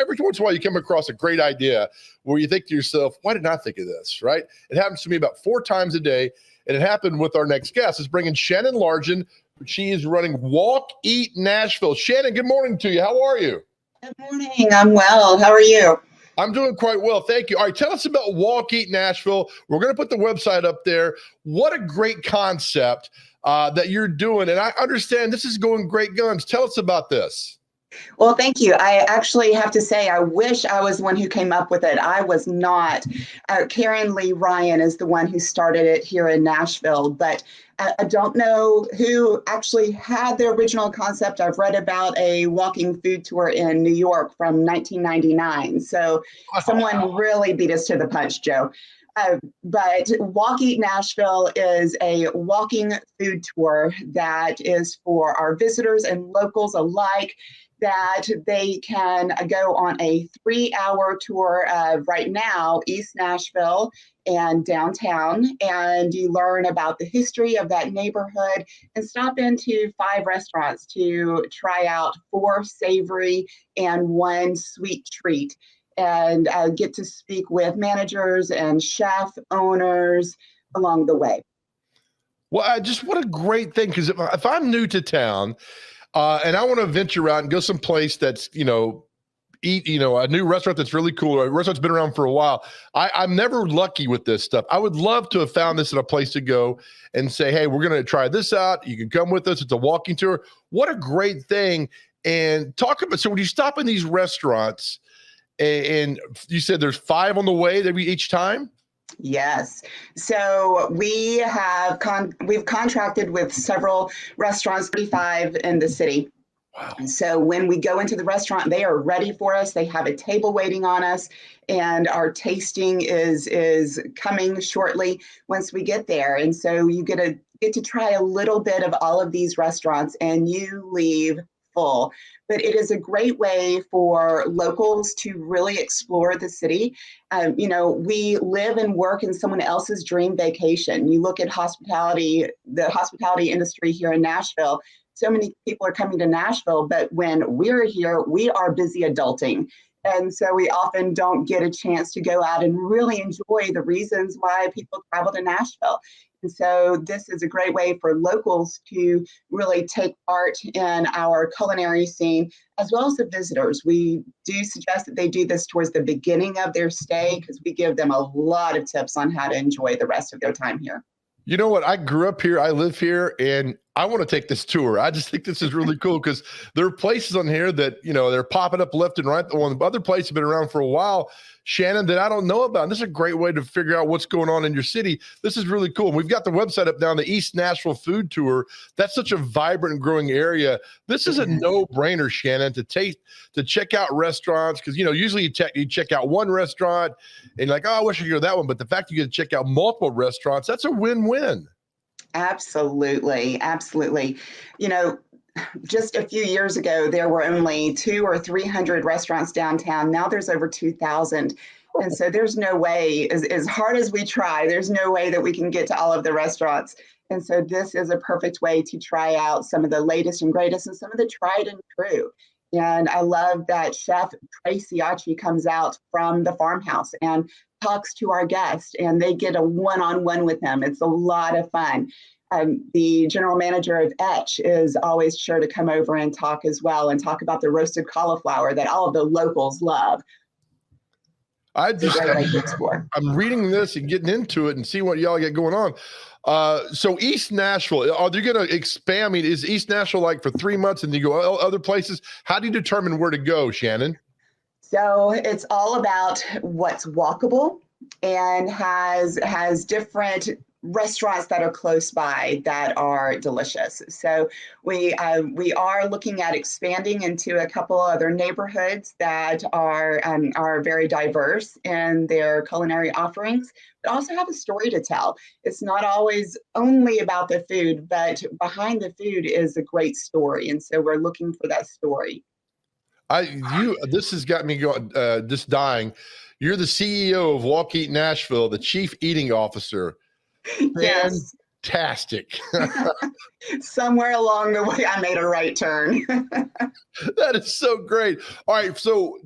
every once in a while you come across a great idea where you think to yourself, why didn't I think of this, right? It happens to me about 4 times a day, and it happened with our next guest. It's bringing Shannon Largen. She is running Walk-Eat-Nashville. Shannon, good morning to you. How are you? Good morning. I'm well. How are you? I'm doing quite well. Thank you. All right, tell us about Walk-Eat-Nashville. We're going to put the website up there. What a great concept that you're doing. And I understand this is going great guns. Tell us about this. Well, thank you. I actually have to say, I wish I was the one who came up with it. I was not. Karen Lee Ryan is the one who started it here in Nashville, but I don't know who actually had the original concept. I've read about a walking food tour in New York from 1999. So someone really beat us to the punch, Joe. But Walk-Eat-Nashville is a walking food tour that is for our visitors and locals alike, that they can go on a 3-hour tour of, right now, East Nashville and downtown, and you learn about the history of that neighborhood and stop into 5 restaurants to try out 4 savory and 1 sweet treat, and get to speak with managers and chef owners along the way. Well, what a great thing, because if I'm new to town, and I want to venture out and go someplace that's, eat, a new restaurant that's really cool, or a restaurant that's been around for a while. I'm never lucky with this stuff. I would love to have found this in a place to go and say, hey, we're going to try this out. You can come with us. It's a walking tour. What a great thing. And talk about, so when you stop in these restaurants, and you said there's 5 on the way each time? Yes. So we've contracted with several restaurants, 35 in the city. Wow. So when we go into the restaurant, they are ready for us. They have a table waiting on us, and our tasting is coming shortly once we get there. And so you get to try a little bit of all of these restaurants, and you leave full. But it is a great way for locals to really explore the city. We live and work in someone else's dream vacation. You look at hospitality, the hospitality industry here in Nashville. So many people are coming to Nashville, but when we're here, we are busy adulting. And so we often don't get a chance to go out and really enjoy the reasons why people travel to Nashville. And so this is a great way for locals to really take part in our culinary scene, as well as the visitors. We do suggest that they do this towards the beginning of their stay, because we give them a lot of tips on how to enjoy the rest of their time here. You know what? I grew up here. I live here, and I want to take this tour. I just think this is really cool, because there are places on here that, they're popping up left and right. The other places have been around for a while, Shannon, that I don't know about. And this is a great way to figure out what's going on in your city. This is really cool. And we've got the website up down, the East Nashville Food Tour. That's such a vibrant and growing area. This is a no-brainer, Shannon, to check out restaurants, because, usually you check out one restaurant and you're like, oh, I wish I could go to that one. But the fact you get to check out multiple restaurants, that's a win-win. Absolutely. Absolutely. Just a few years ago, there were only 200 or 300 restaurants downtown. Now there's over 2,000. And so there's no way, as hard as we try, there's no way that we can get to all of the restaurants. And so this is a perfect way to try out some of the latest and greatest and some of the tried and true. And I love that Chef Tracy Achi comes out from the farmhouse and talks to our guests, and they get a one-on-one with him. It's a lot of fun. The general manager of Etch is always sure to come over and talk as well, and talk about the roasted cauliflower that all of the locals love. I'm reading this and getting into it and see what y'all get going on. So East Nashville, are they going to expand? I mean, is East Nashville like for 3 months and you go other places? How do you determine where to go, Shannon? So it's all about what's walkable and has different restaurants that are close by that are delicious. So we are looking at expanding into a couple other neighborhoods that are very diverse in their culinary offerings, but also have a story to tell. It's not always only about the food, but behind the food is a great story. And so we're looking for that story. This has got me going, just dying. You're the CEO of Walk-Eat-Nashville, the Chief Eating Officer. Yes. fantastic. Somewhere along the way, I made a right turn. That is so great. All right. So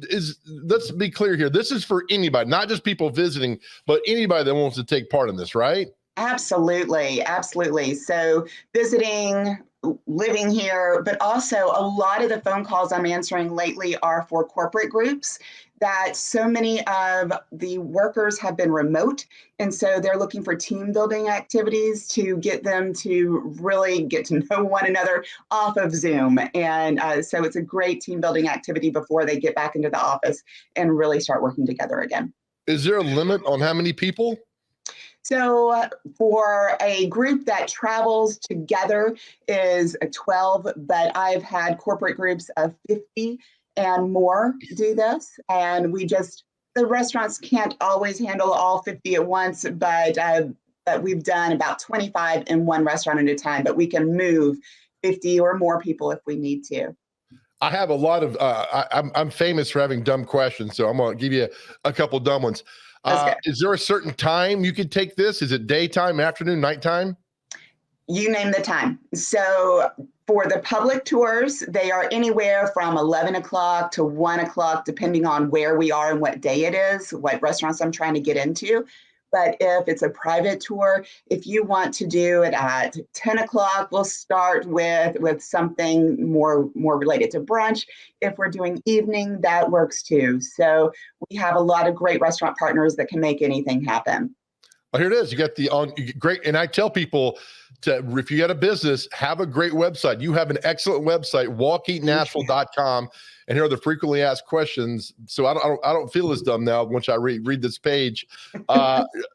let's be clear here. This is for anybody, not just people visiting, but anybody that wants to take part in this, right? Absolutely. Absolutely. So visiting, living here, but also a lot of the phone calls I'm answering lately are for corporate groups that so many of the workers have been remote. And so they're looking for team building activities to get them to really get to know one another off of Zoom. And so it's a great team building activity before they get back into the office and really start working together again. Is there a limit on how many people? So for a group that travels together is a 12, but I've had corporate groups of 50 and more do this. And the restaurants can't always handle all 50 at once, but we've done about 25 in one restaurant at a time, but we can move 50 or more people if we need to. I have a lot of, I'm famous for having dumb questions, so I'm going to give you a couple dumb ones. Is there a certain time you could take this? Is it daytime, afternoon, nighttime? You name the time. So for the public tours, they are anywhere from 11 o'clock to 1 o'clock, depending on where we are and what day it is, what restaurants I'm trying to get into. But if it's a private tour, if you want to do it at 10 o'clock, we'll start with something more related to brunch. If we're doing evening, that works too. So we have a lot of great restaurant partners that can make anything happen. Well, here it is. You got great. And I tell people if you got a business, have a great website. You have an excellent website, WalkEatNashville.com. And here are the frequently asked questions. So I don't feel as dumb now once I read this page.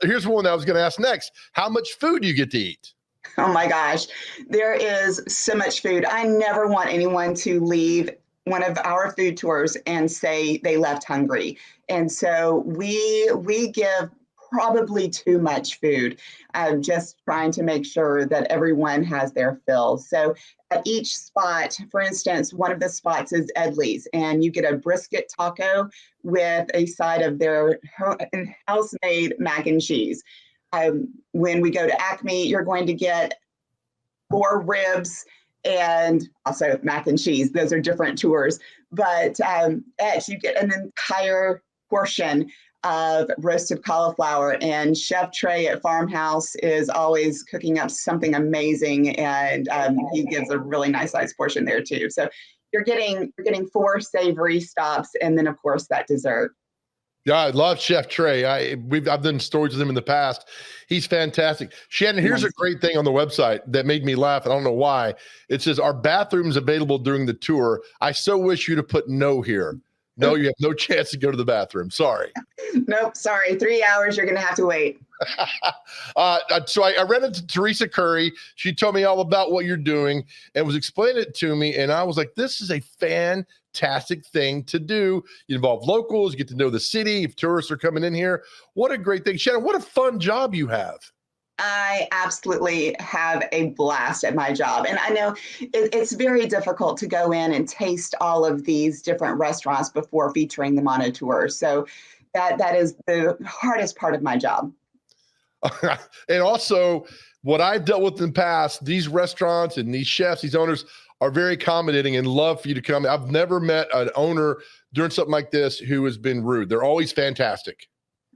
Here's one I was going to ask next. How much food do you get to eat? Oh my gosh, there is so much food. I never want anyone to leave one of our food tours and say they left hungry. And so we give probably too much food. I'm just trying to make sure that everyone has their fill. So at each spot, for instance, one of the spots is Edley's, and you get a brisket taco with a side of their house-made mac and cheese. When we go to Acme, you're going to get 4 ribs and also mac and cheese. Those are different tours. But Edge, you get an entire portion of roasted cauliflower, and Chef Trey at Farmhouse is always cooking up something amazing, and he gives a really nice sized portion there too. So you're getting 4 savory stops, and then of course that dessert. Yeah, I love Chef Trey. I've done stories with him in the past. He's fantastic. Shannon, here's a great thing on the website that made me laugh. I don't know why. It says, "Are bathrooms available during the tour? I so wish you'd have put no here." No, you have no chance to go to the bathroom. Sorry. Nope, sorry. 3 hours, you're going to have to wait. So I ran into Teresa Curry. She told me all about what you're doing and was explaining it to me. And I was like, this is a fantastic thing to do. You involve locals, you get to know the city. If tourists are coming in here, what a great thing. Shannon, what a fun job you have. I absolutely have a blast at my job. And I know it's very difficult to go in and taste all of these different restaurants before featuring them on a tour. So that is the hardest part of my job. And also, what I've dealt with in the past, these restaurants and these chefs, these owners are very accommodating and love for you to come. I've never met an owner during something like this who has been rude. They're always fantastic.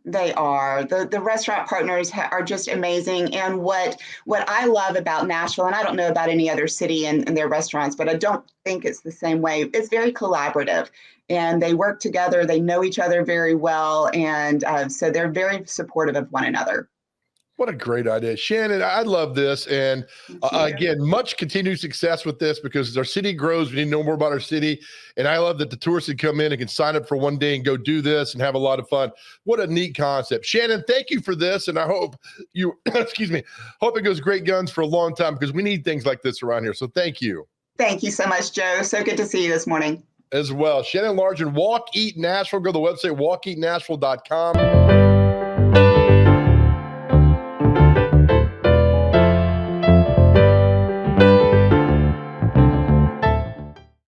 They are. The restaurant partners are just amazing. And what I love about Nashville, and I don't know about any other city and their restaurants, but I don't think it's the same way. It's very collaborative, and they work together. They know each other very well. And so they're very supportive of one another. What a great idea. Shannon, I love this. And again, much continued success with this, because as our city grows, we need to know more about our city. And I love that the tourists can come in and can sign up for one day and go do this and have a lot of fun. What a neat concept. Shannon, thank you for this. And I hope you, excuse me, hope it goes great guns for a long time, because we need things like this around here. So thank you. Thank you so much, Joe. So good to see you this morning. As well. Shannon Largen, Walk, Eat, Nashville. Go to the website, WalkEatNashville.com.